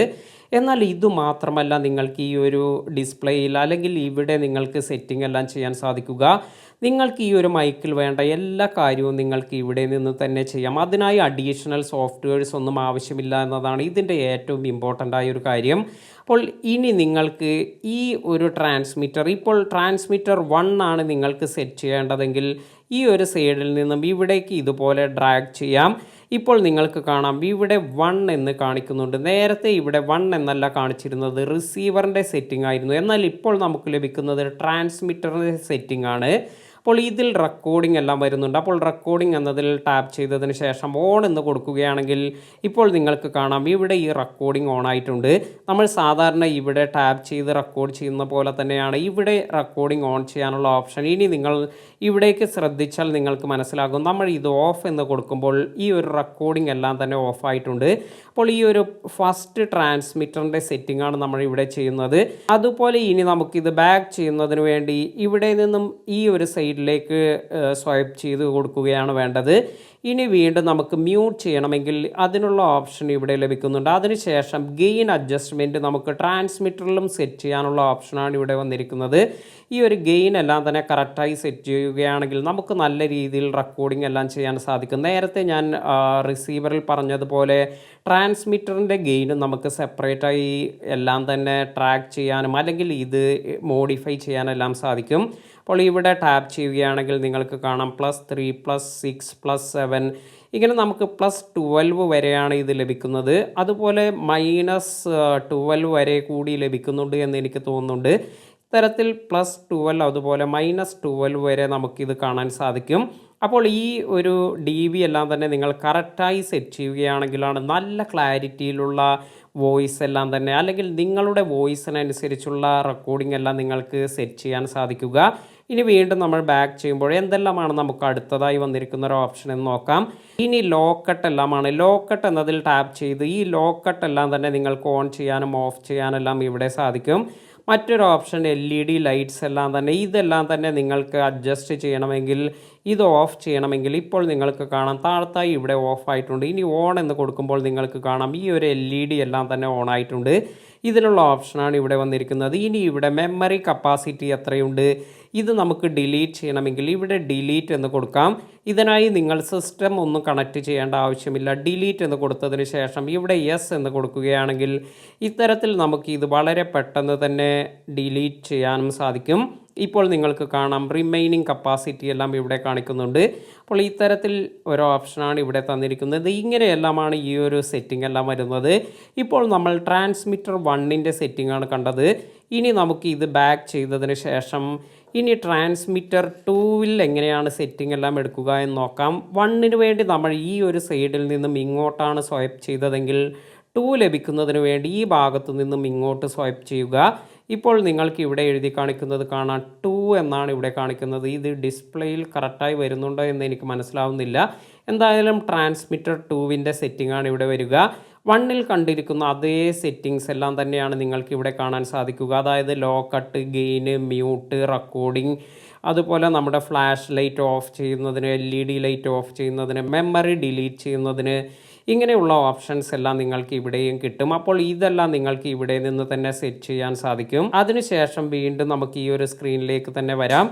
എന്നാൽ ഇത് മാത്രമല്ല നിങ്ങൾക്ക് ഈ ഒരു ഡിസ്പ്ലേയിൽ അല്ലെങ്കിൽ ഇവിടെ നിങ്ങൾക്ക് സെറ്റിംഗ് എല്ലാം ചെയ്യാൻ സാധിക്കുക. നിങ്ങൾക്ക് ഈ ഒരു മൈക്കിൽ വേണ്ട എല്ലാ കാര്യവും നിങ്ങൾക്ക് ഇവിടെ നിന്ന് തന്നെ ചെയ്യാം. അതിനായി അഡീഷണൽ സോഫ്റ്റ്വെയർസ് ഒന്നും ആവശ്യമില്ല എന്നതാണ് ഇതിൻ്റെ ഏറ്റവും ഇമ്പോർട്ടൻ്റ് ആയ ഒരു കാര്യം. അപ്പോൾ ഇനി നിങ്ങൾക്ക് ഈ ഒരു ട്രാൻസ്മിറ്റർ, ഇപ്പോൾ ട്രാൻസ്മിറ്റർ 1 ആണ് നിങ്ങൾക്ക് സെറ്റ് ചെയ്യേണ്ടതെങ്കിൽ ഈ ഒരു സൈഡിൽ നിന്നും ഇവിടേക്ക് ഇതുപോലെ ഡ്രാഗ് ചെയ്യാം. ഇപ്പോൾ നിങ്ങൾക്ക് കാണാം ഇവിടെ 1 എന്ന് കാണിക്കുന്നുണ്ട്. നേരത്തെ ഇവിടെ 1 എന്നല്ല കാണിച്ചിരുന്നത്, റിസീവറിൻ്റെ സെറ്റിംഗ് ആയിരുന്നു. എന്നാൽ ഇപ്പോൾ നമുക്ക് ലഭിക്കുന്നത് ട്രാൻസ്മിറ്ററിൻ്റെ സെറ്റിംഗ് ആണ്. അപ്പോൾ ഇതിൽ റെക്കോർഡിംഗ് എല്ലാം വരുന്നുണ്ട്. അപ്പോൾ റെക്കോർഡിംഗ് എന്നതിൽ ടാപ്പ് ചെയ്തതിന് ശേഷം ഓൺ എന്ന് കൊടുക്കുകയാണെങ്കിൽ ഇപ്പോൾ നിങ്ങൾക്ക് കാണാം ഇവിടെ ഈ റെക്കോർഡിംഗ് ഓൺ ആയിട്ടുണ്ട്. നമ്മൾ സാധാരണ ഇവിടെ ടാപ്പ് ചെയ്ത് റെക്കോർഡ് ചെയ്യുന്ന പോലെ തന്നെയാണ് ഇവിടെ റെക്കോർഡിംഗ് ഓൺ ചെയ്യാനുള്ള ഓപ്ഷൻ. ഇനി നിങ്ങൾ ഇവിടേക്ക് ശ്രദ്ധിച്ചാൽ നിങ്ങൾക്ക് മനസ്സിലാകും, നമ്മൾ ഇത് ഓഫ് എന്ന് കൊടുക്കുമ്പോൾ ഈ ഒരു റെക്കോർഡിംഗ് എല്ലാം തന്നെ ഓഫ് ആയിട്ടുണ്ട്. അപ്പോൾ ഈ ഒരു ഫസ്റ്റ് ട്രാൻസ്മിറ്ററിൻ്റെ സെറ്റിംഗ് ആണ് നമ്മൾ ഇവിടെ ചെയ്യുന്നത്. അതുപോലെ ഇനി നമുക്കിത് ബാക്ക് ചെയ്യുന്നതിന് വേണ്ടി ഇവിടെ നിന്നും ഈ ഒരു സൈഡിലേക്ക് സ്വൈപ്പ് ചെയ്ത് കൊടുക്കുകയാണ് വേണ്ടത്. ഇനി വീണ്ടും നമുക്ക് മ്യൂട്ട് ചെയ്യണമെങ്കിൽ അതിനുള്ള ഓപ്ഷൻ ഇവിടെ ലഭിക്കുന്നുണ്ട്. അതിനുശേഷം ഗെയിൻ അഡ്ജസ്റ്റ്മെൻറ്റ് നമുക്ക് ട്രാൻസ്മിറ്ററിലും സെറ്റ് ചെയ്യാനുള്ള ഓപ്ഷനാണ് ഇവിടെ വന്നിരിക്കുന്നത്. ഈ ഒരു ഗെയിൻ എല്ലാം തന്നെ കറക്റ്റായി സെറ്റ് ചെയ്യുകയാണെങ്കിൽ നമുക്ക് നല്ല രീതിയിൽ റെക്കോർഡിംഗ് എല്ലാം ചെയ്യാൻ സാധിക്കും. നേരത്തെ ഞാൻ റിസീവറിൽ പറഞ്ഞതുപോലെ ട്രാൻസ്മിറ്ററിൻ്റെ ഗെയിനും നമുക്ക് സെപ്പറേറ്റായി എല്ലാം തന്നെ ട്രാക്ക് ചെയ്യാനും അല്ലെങ്കിൽ ഇത് മോഡിഫൈ ചെയ്യാനെല്ലാം സാധിക്കും. അപ്പോൾ ഇവിടെ ടാപ്പ് ചെയ്യുകയാണെങ്കിൽ നിങ്ങൾക്ക് കാണാം +3, +6, +7 ഇങ്ങനെ നമുക്ക് +12 വരെയാണ് ഇത് ലഭിക്കുന്നത്. അതുപോലെ -12 വരെ കൂടി ലഭിക്കുന്നുണ്ട് എന്ന് എനിക്ക് തോന്നുന്നുണ്ട്. ഇത്തരത്തിൽ +12 അതുപോലെ -12 വരെ നമുക്കിത് കാണാൻ സാധിക്കും. അപ്പോൾ ഈ ഒരു DB എല്ലാം തന്നെ നിങ്ങൾ കറക്റ്റായി സെറ്റ് ചെയ്യുകയാണെങ്കിലാണ് നല്ല ക്ലാരിറ്റിയിലുള്ള വോയിസ് എല്ലാം തന്നെ അല്ലെങ്കിൽ നിങ്ങളുടെ വോയിസിനനുസരിച്ചുള്ള റെക്കോർഡിംഗ് എല്ലാം നിങ്ങൾക്ക് സെറ്റ് ചെയ്യാൻ സാധിക്കുക. ഇനി വീണ്ടും നമ്മൾ ബാക്ക് ചെയ്യുമ്പോൾ എന്തെല്ലാമാണ് നമുക്ക് അടുത്തതായി വന്നിരിക്കുന്ന ഒരു ഓപ്ഷൻ എന്ന് നോക്കാം. ഇനി ലോക്കട്ട് എല്ലാമാണ്. ലോക്കട്ട് എന്നതിൽ ടാപ്പ് ചെയ്ത് ഈ ലോക്കട്ട് എല്ലാം തന്നെ നിങ്ങൾക്ക് ഓൺ ചെയ്യാനും ഓഫ് ചെയ്യാനെല്ലാം ഇവിടെ സാധിക്കും. മറ്റൊരു ഓപ്ഷൻ LED ലൈറ്റ്സ് എല്ലാം തന്നെ, ഇതെല്ലാം തന്നെ നിങ്ങൾക്ക് അഡ്ജസ്റ്റ് ചെയ്യണമെങ്കിൽ ഇത് ഓഫ് ചെയ്യണമെങ്കിൽ ഇപ്പോൾ നിങ്ങൾക്ക് കാണാം താഴത്തായി ഇവിടെ ഓഫ് ആയിട്ടുണ്ട്. ഇനി ഓൺ എന്ന് കൊടുക്കുമ്പോൾ നിങ്ങൾക്ക് കാണാം ഈ ഒരു LED എല്ലാം തന്നെ ഓൺ ആയിട്ടുണ്ട്. ഇതിനുള്ള ഓപ്ഷനാണ് ഇവിടെ വന്നിരിക്കുന്നത്. ഇനി ഇവിടെ മെമ്മറി കപ്പാസിറ്റി എത്രയുണ്ട് ഇത് നമുക്ക് ഡിലീറ്റ് ചെയ്യണമെങ്കിൽ ഇവിടെ ഡിലീറ്റ് എന്ന് കൊടുക്കാം. ഇതിനായി നിങ്ങൾ സിസ്റ്റം ഒന്നും കണക്ട് ചെയ്യേണ്ട ആവശ്യമില്ല. ഡിലീറ്റ് എന്ന് കൊടുത്തതിന് ശേഷം ഇവിടെ യെസ് എന്ന് കൊടുക്കുകയാണെങ്കിൽ ഇത്തരത്തിൽ നമുക്ക് ഇത് വളരെ പെട്ടെന്ന് തന്നെ ഡിലീറ്റ് ചെയ്യാനും സാധിക്കും. ഇപ്പോൾ നിങ്ങൾക്ക് കാണാം റിമൈനിങ് കപ്പാസിറ്റി എല്ലാം ഇവിടെ കാണിക്കുന്നുണ്ട്. അപ്പോൾ ഇത്തരത്തിൽ ഒരു ഓപ്ഷനാണ് ഇവിടെ തന്നിരിക്കുന്നത്. ഇങ്ങനെയെല്ലാമാണ് ഈ ഒരു സെറ്റിംഗ് എല്ലാം വരുന്നത്. ഇപ്പോൾ നമ്മൾ ട്രാൻസ്മിറ്റർ 1ൻ്റെ സെറ്റിംഗ് ആണ് കണ്ടത്. ഇനി നമുക്ക് ഇത് ബാക്ക് ചെയ്തതിന് ശേഷം ഇനി ട്രാൻസ്മിറ്റർ 2വിൽ എങ്ങനെയാണ് സെറ്റിംഗ് എല്ലാം എടുക്കുക എന്ന് നോക്കാം. 1ന് വേണ്ടി നമ്മൾ ഈ ഒരു സൈഡിൽ നിന്നും ഇങ്ങോട്ടാണ് സ്വൈപ്പ് ചെയ്തതെങ്കിൽ 2 ലഭിക്കുന്നതിന് വേണ്ടി ഈ ഭാഗത്തു നിന്നും ഇങ്ങോട്ട് സ്വൈപ്പ് ചെയ്യുക. ഇപ്പോൾ നിങ്ങൾക്ക് ഇവിടെ എഴുതി കാണിക്കുന്നത് കാണാം 2 എന്നാണ് ഇവിടെ കാണിക്കുന്നത്. ഇത് ഡിസ്പ്ലേയിൽ കറക്റ്റായി വരുന്നുണ്ടോ എന്ന് എനിക്ക് മനസ്സിലാവുന്നില്ല. എന്തായാലും ട്രാൻസ്മിറ്റർ 2വിൻ്റെ സെറ്റിംഗ് ആണ് ഇവിടെ വരിക. 1ൽ കണ്ടിരിക്കുന്ന അതേ സെറ്റിങ്സ് എല്ലാം തന്നെയാണ് നിങ്ങൾക്ക് ഇവിടെ കാണാൻ സാധിക്കുക. അതായത് ലോക്കട്ട്, ഗെയിന്, മ്യൂട്ട്, റെക്കോർഡിംഗ്, അതുപോലെ നമ്മുടെ ഫ്ലാഷ് ലൈറ്റ് ഓഫ് ചെയ്യുന്നതിന്, LED ലൈറ്റ് ഓഫ് ചെയ്യുന്നതിന്, മെമ്മറി ഡിലീറ്റ് ചെയ്യുന്നതിന്, ഇങ്ങനെയുള്ള ഓപ്ഷൻസ് എല്ലാം നിങ്ങൾക്ക് ഇവിടെയും കിട്ടും. അപ്പോൾ ഇതെല്ലാം നിങ്ങൾക്ക് ഇവിടെ നിന്ന് തന്നെ സെറ്റ് ചെയ്യാൻ സാധിക്കും. അതിനുശേഷം വീണ്ടും നമുക്ക് ഈ ഒരു സ്ക്രീനിലേക്ക് തന്നെ വരാം.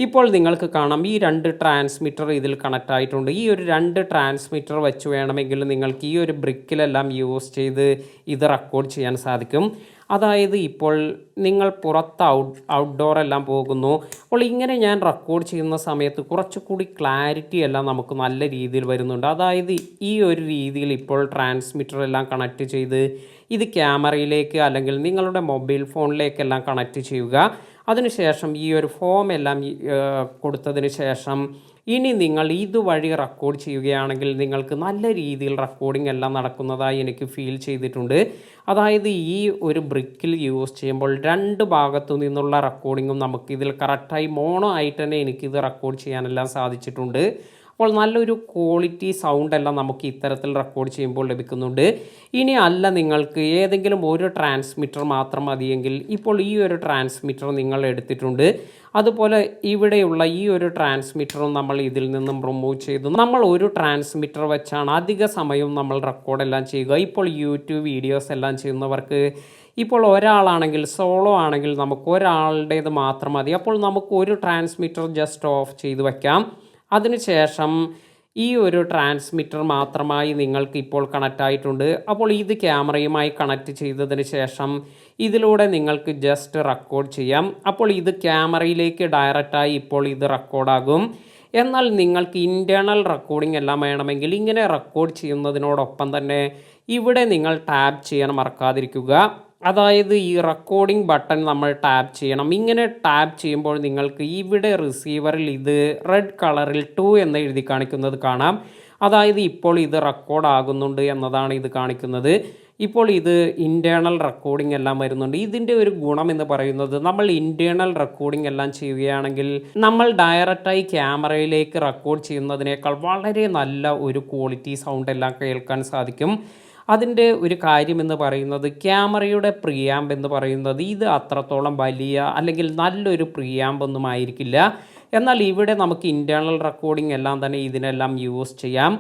ഇപ്പോൾ നിങ്ങൾക്ക് കാണാം ഈ 2 ട്രാൻസ്മിറ്റർ ഇതിൽ കണക്റ്റ് ആയിട്ടുണ്ട്. ഈ ഒരു 2 ട്രാൻസ്മിറ്റർ വെച്ച് വേണമെങ്കിൽ നിങ്ങൾക്ക് ഈ ഒരു ബ്രിക്കിലെല്ലാം യൂസ് ചെയ്ത് ഇത് റെക്കോർഡ് ചെയ്യാൻ സാധിക്കും. അതായത് ഇപ്പോൾ നിങ്ങൾ പുറത്ത് ഔട്ട്ഡോർ എല്ലാം പോകുന്നു. അപ്പോൾ ഇങ്ങനെ ഞാൻ റെക്കോർഡ് ചെയ്യുന്ന സമയത്ത് കുറച്ചുകൂടി ക്ലാരിറ്റി എല്ലാം നമുക്ക് നല്ല രീതിയിൽ വരുന്നുണ്ട്. അതായത് ഈ ഒരു രീതിയിൽ ഇപ്പോൾ ട്രാൻസ്മിറ്റർ എല്ലാം കണക്റ്റ് ചെയ്ത് ഇത് ക്യാമറയിലേക്ക് അല്ലെങ്കിൽ നിങ്ങളുടെ മൊബൈൽ ഫോണിലേക്കെല്ലാം കണക്റ്റ് ചെയ്യുക. അതിനുശേഷം ഈ ഒരു ഫോം എല്ലാം കൊടുത്തതിന് ശേഷം ഇനി നിങ്ങൾ ഇതുവഴി റെക്കോർഡ് ചെയ്യുകയാണെങ്കിൽ നിങ്ങൾക്ക് നല്ല രീതിയിൽ റെക്കോർഡിംഗ് എല്ലാം നടക്കുന്നതായി എനിക്ക് ഫീൽ ചെയ്തിട്ടുണ്ട്. അതായത് ഈ ഒരു ബ്രിക്കിൽ യൂസ് ചെയ്യുമ്പോൾ 2 ഭാഗത്തു നിന്നുള്ള റെക്കോർഡിങ്ങും നമുക്കിതിൽ കറക്റ്റായി മോണോ ആയിട്ട് തന്നെ എനിക്കിത് റെക്കോർഡ് ചെയ്യാനെല്ലാം സാധിച്ചിട്ടുണ്ട്. അപ്പോൾ നല്ലൊരു ക്വാളിറ്റി സൗണ്ട് എല്ലാം നമുക്ക് ഇത്തരത്തിൽ റെക്കോർഡ് ചെയ്യുമ്പോൾ ലഭിക്കുന്നുണ്ട്. ഇനി അല്ല നിങ്ങൾക്ക് ഏതെങ്കിലും ഒരു ട്രാൻസ്മിറ്റർ മാത്രം മതിയെങ്കിൽ ഇപ്പോൾ ഈ ഒരു ട്രാൻസ്മിറ്റർ നിങ്ങൾ എടുത്തിട്ടുണ്ട്. അതുപോലെ ഇവിടെയുള്ള ഈ ഒരു ട്രാൻസ്മിറ്ററും നമ്മൾ ഇതിൽ നിന്നും റിമൂവ് ചെയ്തു. നമ്മൾ ഒരു ട്രാൻസ്മിറ്റർ വെച്ചാണ് അധിക സമയവും നമ്മൾ റെക്കോർഡെല്ലാം ചെയ്യുക. ഇപ്പോൾ യൂട്യൂബ് വീഡിയോസ് എല്ലാം ചെയ്യുന്നവർക്ക് ഇപ്പോൾ ഒരാളാണെങ്കിൽ സോളോ ആണെങ്കിൽ നമുക്ക് ഒരാളുടേത് മാത്രം മതി. അപ്പോൾ നമുക്ക് ഒരു ട്രാൻസ്മിറ്റർ ജസ്റ്റ് ഓഫ് ചെയ്ത് വയ്ക്കാം. അതിനുശേഷം ഈ ഒരു ട്രാൻസ്മിറ്റർ മാത്രമായി നിങ്ങൾക്ക് ഇപ്പോൾ കണക്റ്റ് ആയിട്ടുണ്ട്. അപ്പോൾ ഇത് ക്യാമറയുമായി കണക്റ്റ് ചെയ്തതിന് ശേഷം ഇതിലൂടെ നിങ്ങൾക്ക് ജസ്റ്റ് റെക്കോർഡ് ചെയ്യാം. അപ്പോൾ ഇത് ക്യാമറയിലേക്ക് ഡയറക്റ്റായി ഇപ്പോൾ ഇത് റെക്കോർഡാകും. എന്നാൽ നിങ്ങൾക്ക് ഇൻറ്റേർണൽ റെക്കോർഡിംഗ് എല്ലാം വേണമെങ്കിൽ ഇങ്ങനെ റെക്കോർഡ് ചെയ്യുന്നതിനോടൊപ്പം തന്നെ ഇവിടെ നിങ്ങൾ ടാപ്പ് ചെയ്യാൻ മറക്കാതിരിക്കുക. അതായത് ഈ റെക്കോർഡിംഗ് ബട്ടൺ നമ്മൾ ടാപ്പ് ചെയ്യണം. ഇങ്ങനെ ടാപ്പ് ചെയ്യുമ്പോൾ നിങ്ങൾക്ക് ഇവിടെ റിസീവറിൽ ഇത് റെഡ് കളറിൽ 2 എന്ന് എഴുതി കാണിക്കുന്നത് കാണാം. അതായത് ഇപ്പോൾ ഇത് റെക്കോർഡ് ആകുന്നുണ്ട് എന്നതാണ് ഇത് കാണിക്കുന്നത്. ഇപ്പോൾ ഇത് ഇൻറ്റേർണൽ റെക്കോർഡിംഗ് എല്ലാം വരുന്നുണ്ട്. ഇതിൻ്റെ ഒരു ഗുണം എന്ന് പറയുന്നത് നമ്മൾ ഇൻറ്റേർണൽ റെക്കോർഡിംഗ് എല്ലാം ചെയ്യുകയാണെങ്കിൽ നമ്മൾ ഡയറക്റ്റായി ക്യാമറയിലേക്ക് റെക്കോർഡ് ചെയ്യുന്നതിനേക്കാൾ വളരെ നല്ല ഒരു ക്വാളിറ്റി സൗണ്ട് എല്ലാം കേൾക്കാൻ സാധിക്കും. അതിൻ്റെ ഒരു കാര്യമെന്ന് പറയുന്നത് ക്യാമറയുടെ പ്രീആംബ് എന്ന് പറയുന്നത് ഇത് അത്രത്തോളം വലിയ അല്ലെങ്കിൽ നല്ലൊരു പ്രീആംബ് ഒന്നും ആയിരിക്കില്ല. എന്നാൽ ഇവിടെ നമുക്ക് ഇൻറ്റേർണൽ റെക്കോർഡിംഗ് എല്ലാം തന്നെ ഇതിനെല്ലാം യൂസ് ചെയ്യാം.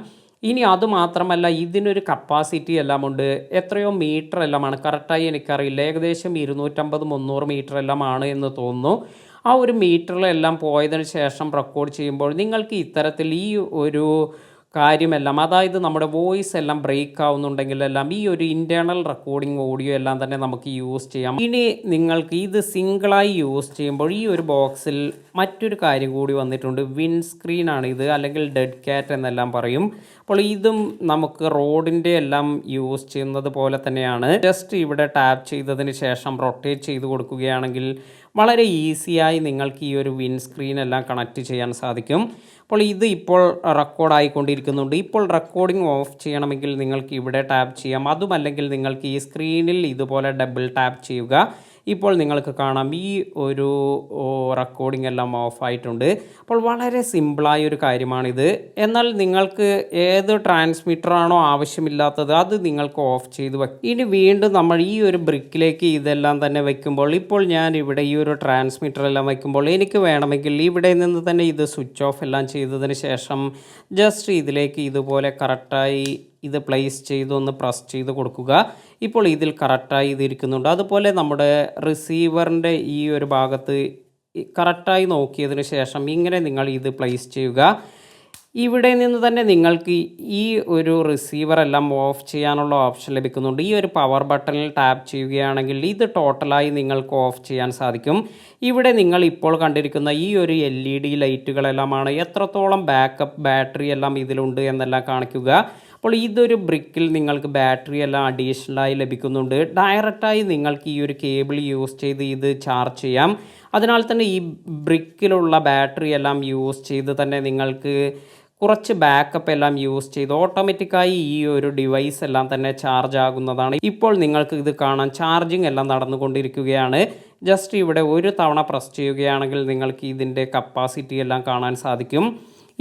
ഇനി അതുമാത്രമല്ല ഇതിനൊരു കപ്പാസിറ്റി എല്ലാം ഉണ്ട്. എത്രയോ മീറ്റർ എല്ലാമാണ്, കറക്റ്റായി എനിക്കറിയില്ല, ഏകദേശം 250-300 മീറ്റർ എല്ലാമാണ് എന്ന് തോന്നുന്നു. ആ ഒരു മീറ്ററിലെല്ലാം പോയതിന് ശേഷം റെക്കോർഡ് ചെയ്യുമ്പോൾ നിങ്ങൾക്ക് ഇത്തരത്തിൽ ഈ ഒരു കാര്യമെല്ലാം, അതായത് നമ്മുടെ വോയിസ് എല്ലാം ബ്രേക്ക് ആവുന്നുണ്ടെങ്കിലെല്ലാം ഈ ഒരു ഇൻറ്റേർണൽ റെക്കോർഡിംഗ് ഓഡിയോ എല്ലാം തന്നെ നമുക്ക് യൂസ് ചെയ്യാം. ഇനി നിങ്ങൾക്ക് ഇത് സിംഗിളായി യൂസ് ചെയ്യുമ്പോൾ ഈ ഒരു ബോക്സിൽ മറ്റൊരു കാര്യം കൂടി വന്നിട്ടുണ്ട്. വിൻസ്ക്രീനാണ് ഇത്, അല്ലെങ്കിൽ ഡെഡ് ക്യാറ്റ് എന്നെല്ലാം പറയും. അപ്പോൾ ഇതും നമുക്ക് റോഡിൻ്റെ എല്ലാം യൂസ് ചെയ്യുന്നത് പോലെ തന്നെയാണ്. ജസ്റ്റ് ഇവിടെ ടാപ്പ് ചെയ്തതിന് ശേഷം റൊട്ടേറ്റ് ചെയ്ത് കൊടുക്കുകയാണെങ്കിൽ വളരെ ഈസിയായി നിങ്ങൾക്ക് ഈ ഒരു വിൻസ്ക്രീൻ എല്ലാം കണക്റ്റ് ചെയ്യാൻ സാധിക്കും. അപ്പോൾ ഇത് ഇപ്പോൾ റെക്കോർഡ് ആയിക്കൊണ്ടിരിക്കുന്നുണ്ട്. ഇപ്പോൾ റെക്കോർഡിംഗ് ഓഫ് ചെയ്യണമെങ്കിൽ നിങ്ങൾക്ക് ഇവിടെ ടാപ്പ് ചെയ്യാം. അതുമല്ലെങ്കിൽ നിങ്ങൾക്ക് ഈ സ്ക്രീനിൽ ഇതുപോലെ ഡബിൾ ടാപ്പ് ചെയ്യുക. ഇപ്പോൾ നിങ്ങൾക്ക് കാണാം ഈ ഒരു റെക്കോർഡിംഗ് എല്ലാം ഓഫായിട്ടുണ്ട്. അപ്പോൾ വളരെ സിമ്പിളായ ഒരു കാര്യമാണിത്. എന്നാൽ നിങ്ങൾക്ക് ഏത് ട്രാൻസ്മിറ്ററാണോ ആവശ്യമില്ലാത്തത് അത് നിങ്ങൾക്ക് ഓഫ് ചെയ്ത് വയ്ക്കും. ഇനി വീണ്ടും നമ്മൾ ഈ ഒരു ബ്രിക്കിലേക്ക് ഇതെല്ലാം തന്നെ വയ്ക്കുമ്പോൾ, ഇപ്പോൾ ഞാൻ ഇവിടെ ഈ ഒരു ട്രാൻസ്മിറ്റർ എല്ലാം വയ്ക്കുമ്പോൾ എനിക്ക് വേണമെങ്കിൽ ഇവിടെ നിന്ന് തന്നെ ഇത് സ്വിച്ച് ഓഫ് എല്ലാം ചെയ്തതിന് ശേഷം ജസ്റ്റ് ഇതിലേക്ക് ഇതുപോലെ കറക്റ്റായി ഇത് പ്ലേസ് ചെയ്ത് ഒന്ന് പ്രസ് ചെയ്ത് കൊടുക്കുക. ഇപ്പോൾ ഇതിൽ കറക്റ്റായി ഇത് ഇരിക്കുന്നുണ്ട്. അതുപോലെ നമ്മുടെ റിസീവറിൻ്റെ ഈ ഒരു ഭാഗത്ത് കറക്റ്റായി നോക്കിയതിന് ശേഷം ഇങ്ങനെ നിങ്ങൾ ഇത് പ്ലേസ് ചെയ്യുക. ഇവിടെ നിന്ന് തന്നെ നിങ്ങൾക്ക് ഈ ഒരു റിസീവറെല്ലാം ഓഫ് ചെയ്യാനുള്ള ഓപ്ഷൻ ലഭിക്കുന്നുണ്ട്. ഈ ഒരു പവർ ബട്ടണിൽ ടാപ്പ് ചെയ്യുകയാണെങ്കിൽ ഇത് ടോട്ടലായി നിങ്ങൾക്ക് ഓഫ് ചെയ്യാൻ സാധിക്കും. ഇവിടെ നിങ്ങൾ ഇപ്പോൾ കണ്ടിരിക്കുന്ന ഈ ഒരു LED ലൈറ്റുകളെല്ലാമാണ് എത്രത്തോളം ബാക്കപ്പ് ബാറ്ററി എല്ലാം ഇതിലുണ്ട് എന്നെല്ലാം കാണിക്കുക. അപ്പോൾ ഇതൊരു ബ്രിക്കിൽ നിങ്ങൾക്ക് ബാറ്ററി എല്ലാം അഡീഷണലായി ലഭിക്കുന്നുണ്ട്. ഡയറക്റ്റായി നിങ്ങൾക്ക് ഈ ഒരു കേബിൾ യൂസ് ചെയ്ത് ഇത് ചാർജ് ചെയ്യാം. അതിനാൽ തന്നെ ഈ ബ്രിക്കിലുള്ള ബാറ്ററി എല്ലാം യൂസ് ചെയ്ത് തന്നെ നിങ്ങൾക്ക് കുറച്ച് ബാക്കപ്പ് എല്ലാം യൂസ് ചെയ്ത് ഓട്ടോമാറ്റിക്കായി ഈ ഒരു ഡിവൈസ് എല്ലാം തന്നെ ചാർജ് ആകുന്നതാണ്. ഇപ്പോൾ നിങ്ങൾക്ക് ഇത് കാണാൻ ചാർജിങ് എല്ലാം നടന്നുകൊണ്ടിരിക്കുകയാണ്. ജസ്റ്റ് ഇവിടെ ഒരു തവണ പ്രസ് ചെയ്യുകയാണെങ്കിൽ നിങ്ങൾക്ക് ഇതിൻ്റെ കപ്പാസിറ്റി എല്ലാം കാണാൻ സാധിക്കും.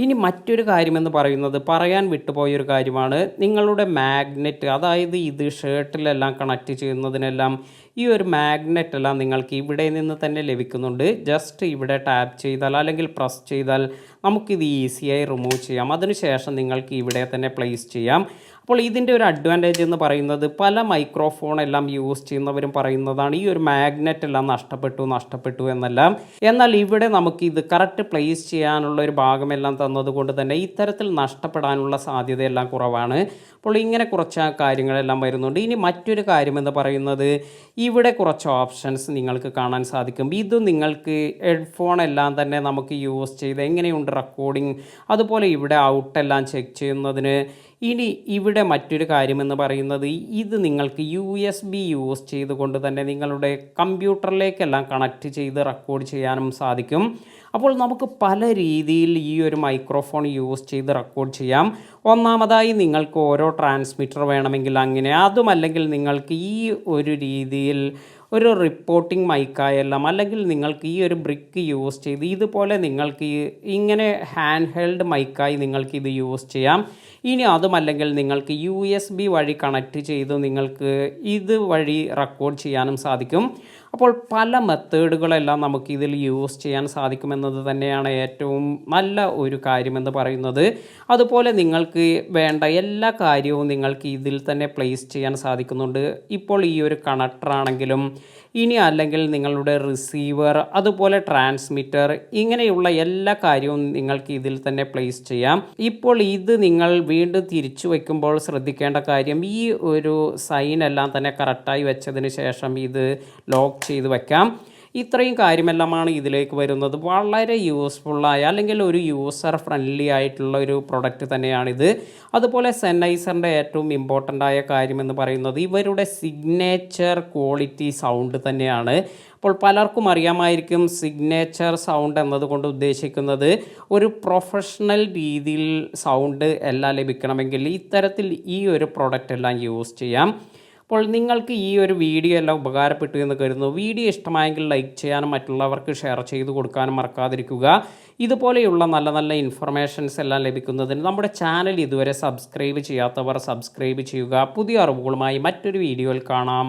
ഇനി മറ്റൊരു കാര്യമെന്ന് പറയുന്നത് പറയാൻ വിട്ടുപോയൊരു കാര്യമാണ്. നിങ്ങളുടെ മാഗ്നെറ്റ്, അതായത് ഇത് ഷർട്ടിലെല്ലാം കണക്റ്റ് ചെയ്യുന്നതിനെല്ലാം ഈ ഒരു മാഗ്നെറ്റ് എല്ലാം നിങ്ങൾക്ക് ഇവിടെ നിന്ന് തന്നെ ലഭിക്കുന്നുണ്ട്. ജസ്റ്റ് ഇവിടെ ടാപ്പ് ചെയ്താൽ അല്ലെങ്കിൽ പ്രസ് ചെയ്താൽ നമുക്കിത് ഈസിയായി റിമൂവ് ചെയ്യാം. അതിനുശേഷം നിങ്ങൾക്ക് ഇവിടെ തന്നെ പ്ലേസ് ചെയ്യാം. അപ്പോൾ ഇതിൻ്റെ ഒരു അഡ്വാൻറ്റേജ് എന്ന് പറയുന്നത് പല മൈക്രോഫോൺ എല്ലാം യൂസ് ചെയ്യുന്നവരും പറയുന്നതാണ് ഈ ഒരു മാഗ്നെറ്റ് എല്ലാം നഷ്ടപ്പെട്ടു എന്നെല്ലാം. എന്നാൽ ഇവിടെ നമുക്ക് ഇത് കറക്റ്റ് പ്ലേസ് ചെയ്യാനുള്ള ഒരു ഭാഗമെല്ലാം തന്നതുകൊണ്ട് തന്നെ ഇത്തരത്തിൽ നഷ്ടപ്പെടാനുള്ള സാധ്യതയെല്ലാം കുറവാണ്. അപ്പോൾ ഇങ്ങനെ കുറച്ച് കാര്യങ്ങളെല്ലാം വരുന്നുണ്ട്. ഇനി മറ്റൊരു കാര്യമെന്ന് പറയുന്നത് ഇവിടെ കുറച്ച് ഓപ്ഷൻസ് നിങ്ങൾക്ക് കാണാൻ സാധിക്കും. ഇത് നിങ്ങൾക്ക് ഹെഡ്ഫോൺ എല്ലാം തന്നെ നമുക്ക് യൂസ് ചെയ്ത് എങ്ങനെയുണ്ട് റെക്കോർഡിംഗ്, അതുപോലെ ഇവിടെ ഔട്ടെല്ലാം ചെക്ക് ചെയ്യുന്നതിന്. ഇനി ഇവിടെ മറ്റൊരു കാര്യമെന്ന് പറയുന്നത് ഇത് നിങ്ങൾക്ക് USB യൂസ് ചെയ്തുകൊണ്ട് തന്നെ നിങ്ങളുടെ കമ്പ്യൂട്ടറിലേക്കെല്ലാം കണക്റ്റ് ചെയ്ത് റെക്കോർഡ് ചെയ്യാനും സാധിക്കും. അപ്പോൾ നമുക്ക് പല രീതിയിൽ ഈ ഒരു മൈക്രോഫോൺ യൂസ് ചെയ്ത് റെക്കോർഡ് ചെയ്യാം. ഒന്നാമതായി നിങ്ങൾക്ക് ഓരോ ട്രാൻസ്മിറ്റർ വേണമെങ്കിൽ അങ്ങനെ, അതുമല്ലെങ്കിൽ നിങ്ങൾക്ക് ഈ ഒരു രീതിയിൽ ഒരു റിപ്പോർട്ടിംഗ് മൈക്കായെല്ലാം, അല്ലെങ്കിൽ നിങ്ങൾക്ക് ഈ ഒരു ബ്രിക്ക് യൂസ് ചെയ്ത് ഇതുപോലെ നിങ്ങൾക്ക് ഇങ്ങനെ ഹാൻഡ് ഹെൽഡ് മൈക്കായി നിങ്ങൾക്ക് ഇത് യൂസ് ചെയ്യാം. ഇനി അതുമല്ലെങ്കിൽ നിങ്ങൾക്ക് USB വഴി കണക്റ്റ് ചെയ്ത് നിങ്ങൾക്ക് ഇത് വഴി റെക്കോർഡ് ചെയ്യാനും സാധിക്കും. അപ്പോൾ പല മെത്തേഡുകളെല്ലാം നമുക്ക് ഇതിൽ യൂസ് ചെയ്യാൻ സാധിക്കുമെന്നത് തന്നെയാണ് ഏറ്റവും നല്ല ഒരു കാര്യമെന്ന് പറയുന്നത്. അതുപോലെ നിങ്ങൾക്ക് വേണ്ട എല്ലാ കാര്യവും നിങ്ങൾക്ക് ഇതിൽ തന്നെ പ്ലേസ് ചെയ്യാൻ സാധിക്കുന്നുണ്ട്. ഇപ്പോൾ ഈ ഒരു കണക്ടർ ആണെങ്കിലും ഇനി അല്ലെങ്കിൽ നിങ്ങളുടെ റിസീവർ അതുപോലെ ട്രാൻസ്മിറ്റർ ഇങ്ങനെയുള്ള എല്ലാ കാര്യവും നിങ്ങൾക്ക് ഇതിൽ തന്നെ പ്ലേസ് ചെയ്യാം. ഇപ്പോൾ ഇത് നിങ്ങൾ വീണ്ടും തിരിച്ചു വയ്ക്കുമ്പോൾ ശ്രദ്ധിക്കേണ്ട കാര്യം, ഈ ഒരു സൈൻ എല്ലാം തന്നെ കറക്റ്റായി വെച്ചതിന് ശേഷം ഇത് ലോക്ക് ചെയ്ത് വെക്കാം. ഇത്രയും കാര്യമെല്ലാമാണ് ഇതിലേക്ക് വരുന്നത്. വളരെ യൂസ്ഫുള്ളായ അല്ലെങ്കിൽ ഒരു യൂസർ ഫ്രണ്ട്ലി ആയിട്ടുള്ള ഒരു പ്രൊഡക്റ്റ് തന്നെയാണിത്. അതുപോലെ സെന്നൈസറിൻ്റെ ഏറ്റവും ഇമ്പോർട്ടൻ്റ് ആയ കാര്യമെന്ന് പറയുന്നത് ഇവരുടെ സിഗ്നേച്ചർ ക്വാളിറ്റി സൗണ്ട് തന്നെയാണ്. അപ്പോൾ പലർക്കും അറിയാമായിരിക്കും സിഗ്നേച്ചർ സൗണ്ട് എന്നതുകൊണ്ട് ഉദ്ദേശിക്കുന്നത് ഒരു പ്രൊഫഷണൽ രീതിയിൽ സൗണ്ട് എല്ലാം ലഭിക്കണമെങ്കിൽ ഇത്തരത്തിൽ ഈ ഒരു പ്രൊഡക്റ്റ് എല്ലാം യൂസ് ചെയ്യാം. അപ്പോൾ നിങ്ങൾക്ക് ഈ ഒരു വീഡിയോ എല്ലാം ഉപകാരപ്പെട്ടു എന്ന് കരുതുന്നു. വീഡിയോ ഇഷ്ടമായെങ്കിൽ ലൈക്ക് ചെയ്യാനും മറ്റുള്ളവർക്ക് ഷെയർ ചെയ്ത് കൊടുക്കാനും മറക്കാതിരിക്കുക. ഇതുപോലെയുള്ള നല്ല നല്ല ഇൻഫർമേഷൻസ് എല്ലാം ലഭിക്കുന്നതിന് നമ്മുടെ ചാനൽ ഇതുവരെ സബ്സ്ക്രൈബ് ചെയ്യാത്തവർ സബ്സ്ക്രൈബ് ചെയ്യുക. പുതിയ അറിവുകളുമായി മറ്റൊരു വീഡിയോയിൽ കാണാം.